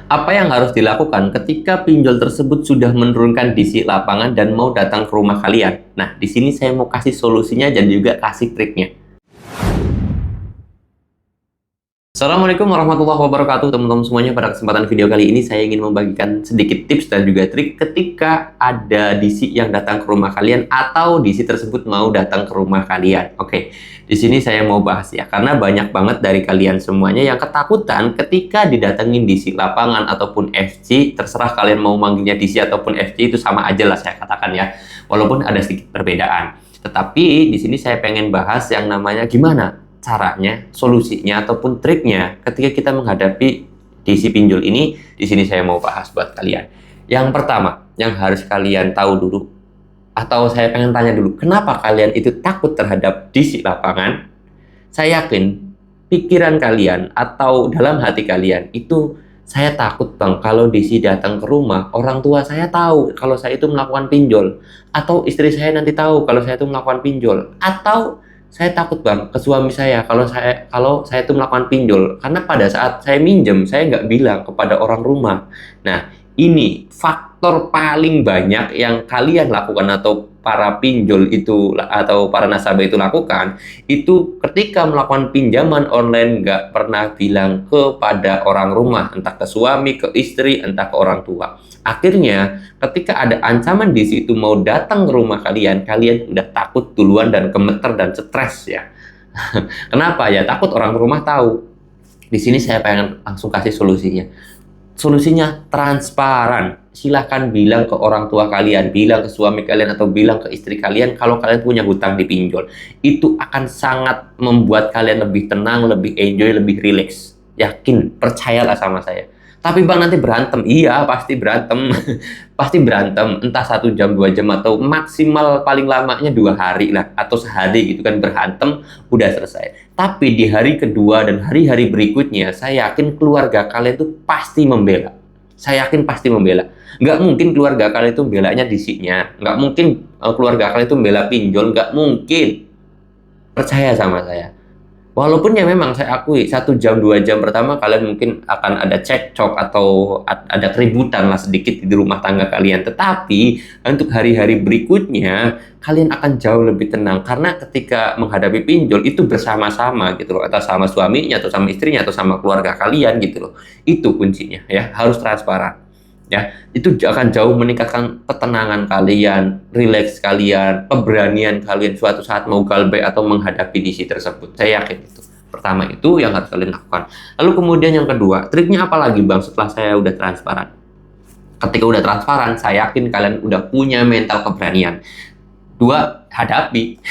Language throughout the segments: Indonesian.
Apa yang harus dilakukan ketika pinjol tersebut sudah menurunkan DC lapangan dan mau datang ke rumah kalian? Nah, di sini saya mau kasih solusinya dan juga kasih triknya. Assalamualaikum warahmatullahi wabarakatuh teman-teman semuanya. Pada kesempatan video kali ini saya ingin membagikan sedikit tips dan juga trik ketika ada DC yang datang ke rumah kalian atau DC tersebut mau datang ke rumah kalian. Oke, di sini saya mau bahas ya, karena banyak banget dari kalian semuanya yang ketakutan ketika didatengin DC lapangan ataupun FC. Terserah kalian mau manggilnya DC ataupun FC, itu sama aja lah saya katakan ya, walaupun ada sedikit perbedaan. Tetapi di sini saya pengen bahas yang namanya gimana caranya, solusinya ataupun triknya ketika kita menghadapi DC pinjol ini. Di sini saya mau bahas buat kalian. Yang pertama, yang harus kalian tahu dulu, atau saya pengen tanya dulu, kenapa kalian itu takut terhadap DC lapangan? Saya yakin pikiran kalian atau dalam hati kalian itu, saya takut bang kalau DC datang ke rumah, orang tua saya tahu kalau saya itu melakukan pinjol, atau istri saya nanti tahu kalau saya itu melakukan pinjol, atau saya takut bang ke suami saya kalau saya itu melakukan pinjol, karena pada saat saya minjem saya nggak bilang kepada orang rumah. Nah, ini faktor paling banyak yang kalian lakukan atau para pinjol itu atau para nasabah itu lakukan, itu ketika melakukan pinjaman online nggak pernah bilang kepada orang rumah, entah ke suami, ke istri, entah ke orang tua. Akhirnya ketika ada ancaman di situ mau datang ke rumah kalian, kalian udah takut duluan dan gemeter dan stres ya. Kenapa ya? Takut orang rumah tahu. Di sini saya pengen langsung kasih solusinya. Solusinya transparan. Silahkan bilang ke orang tua kalian, bilang ke suami kalian, atau bilang ke istri kalian kalau kalian punya hutang di pinjol. Itu akan sangat membuat kalian lebih tenang, lebih enjoy, lebih relax. Yakin, percayalah sama saya. Tapi bang nanti berantem. Iya, pasti berantem. Pasti berantem. Entah 1 jam, 2 jam, atau maksimal paling lamanya 2 hari lah, atau sehari gitu kan, berantem, udah selesai. Tapi di hari kedua dan hari-hari berikutnya, saya yakin keluarga kalian tuh pasti membela. Saya yakin pasti membela. Nggak mungkin keluarga kalian itu belanya DC-nya. Nggak mungkin keluarga kalian itu bela pinjol. Nggak mungkin. Percaya sama saya. Walaupun ya memang saya akui 1 jam 2 jam pertama kalian mungkin akan ada cekcok atau ada keributan lah sedikit di rumah tangga kalian. Tetapi untuk hari-hari berikutnya kalian akan jauh lebih tenang, karena ketika menghadapi pinjol itu bersama-sama gitu loh, atau sama suaminya, atau sama istrinya, atau sama keluarga kalian gitu loh. Itu kuncinya ya, harus transparan. Ya, itu akan jauh meningkatkan ketenangan kalian, rileks kalian, keberanian kalian suatu saat mau galbay atau menghadapi DC tersebut. Saya yakin itu. Pertama itu yang harus kalian lakukan. Lalu kemudian yang kedua, triknya apa lagi bang setelah saya udah transparan? Ketika udah transparan, saya yakin kalian udah punya mental keberanian. Dua, hadapi.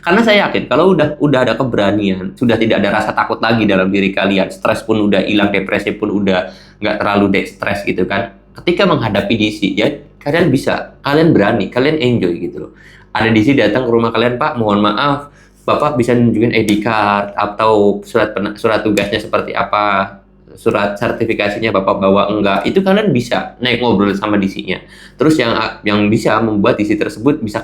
Karena saya yakin kalau udah ada keberanian, sudah tidak ada rasa takut lagi dalam diri kalian, stres pun udah hilang, depresi pun udah nggak terlalu stres gitu kan. Ketika menghadapi DC ya, kalian berani, kalian enjoy gitu loh. Ada DC datang ke rumah kalian, Pak, mohon maaf, Bapak bisa nunjukin ID card atau surat tugasnya seperti apa, surat sertifikasinya Bapak bawa enggak, itu kalian bisa naik ngobrol sama DC-nya. Terus yang bisa membuat DC tersebut bisa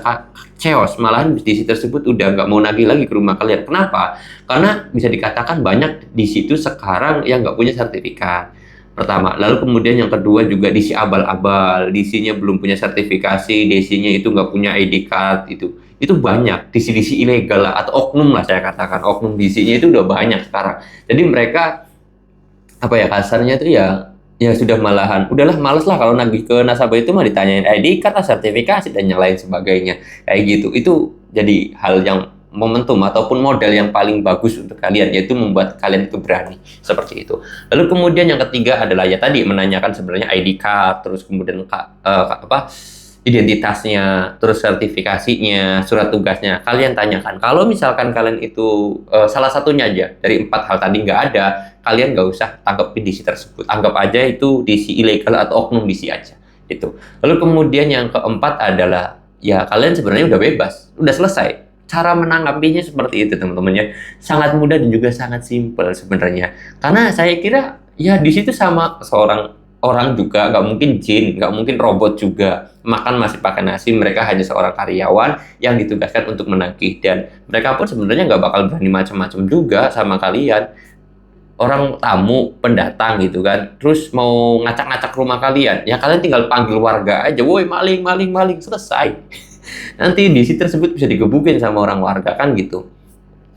chaos, malahan DC tersebut udah nggak mau nagih lagi ke rumah kalian. Kenapa? Karena bisa dikatakan banyak DC itu sekarang yang nggak punya sertifikat. Pertama, lalu kemudian yang kedua juga DC abal-abal, DC-nya belum punya sertifikasi, DC-nya itu nggak punya ID card, itu banyak, DC-DC ilegal lah, atau oknum lah saya katakan, oknum DC-nya itu udah banyak sekarang. Jadi mereka apa ya, kasarnya itu ya sudah malahan udahlah males lah kalau nagih ke nasabah itu mah ditanyain ID card, sertifikasi dan yang lain sebagainya kayak gitu. Itu jadi hal yang momentum ataupun modal yang paling bagus untuk kalian, yaitu membuat kalian itu berani seperti itu. Lalu kemudian yang ketiga adalah ya tadi, menanyakan sebenarnya ID card, terus kemudian identitasnya, terus sertifikasinya, surat tugasnya. Kalian tanyakan. Kalau misalkan kalian itu salah satunya aja dari 4 hal tadi nggak ada, kalian nggak usah tangkapin DC tersebut. Anggap aja itu DC ilegal atau oknum DC aja. Itu. Lalu kemudian yang keempat adalah ya kalian sebenarnya udah bebas, udah selesai. Cara menanggapinya seperti itu teman-teman ya. Sangat mudah dan juga sangat simpel sebenarnya. Karena saya kira ya di situ sama seorang orang juga, nggak mungkin jin, nggak mungkin robot juga. Makan masih pakai nasi, mereka hanya seorang karyawan yang ditugaskan untuk menagih. Dan mereka pun sebenarnya nggak bakal berani macam-macam juga sama kalian. orang tamu, pendatang gitu kan, terus mau ngacak-ngacak rumah kalian, ya kalian tinggal panggil warga aja, woi maling, maling, maling, selesai. Nanti DC tersebut bisa digebukin sama orang warga kan gitu.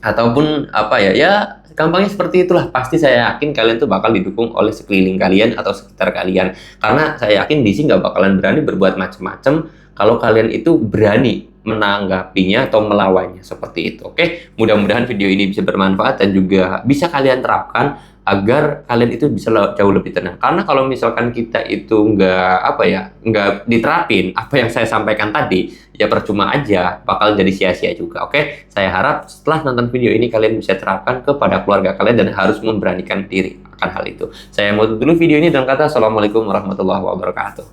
Ataupun apa ya, ya gampangnya seperti itulah. Pasti saya yakin kalian tuh bakal didukung oleh sekeliling kalian atau sekitar kalian. Karena saya yakin DC nggak bakalan berani berbuat macam-macam kalau kalian itu berani menanggapinya atau melawannya seperti itu. Oke, mudah-mudahan video ini bisa bermanfaat dan juga bisa kalian terapkan agar kalian itu bisa jauh lebih tenang. Karena kalau misalkan kita itu nggak apa ya, nggak diterapin apa yang saya sampaikan tadi, ya percuma aja, bakal jadi sia-sia juga. Oke, saya harap setelah nonton video ini kalian bisa terapkan kepada keluarga kalian dan harus memberanikan diri akan hal itu. Saya mau tutup dulu video ini dengan kata assalamualaikum warahmatullahi wabarakatuh.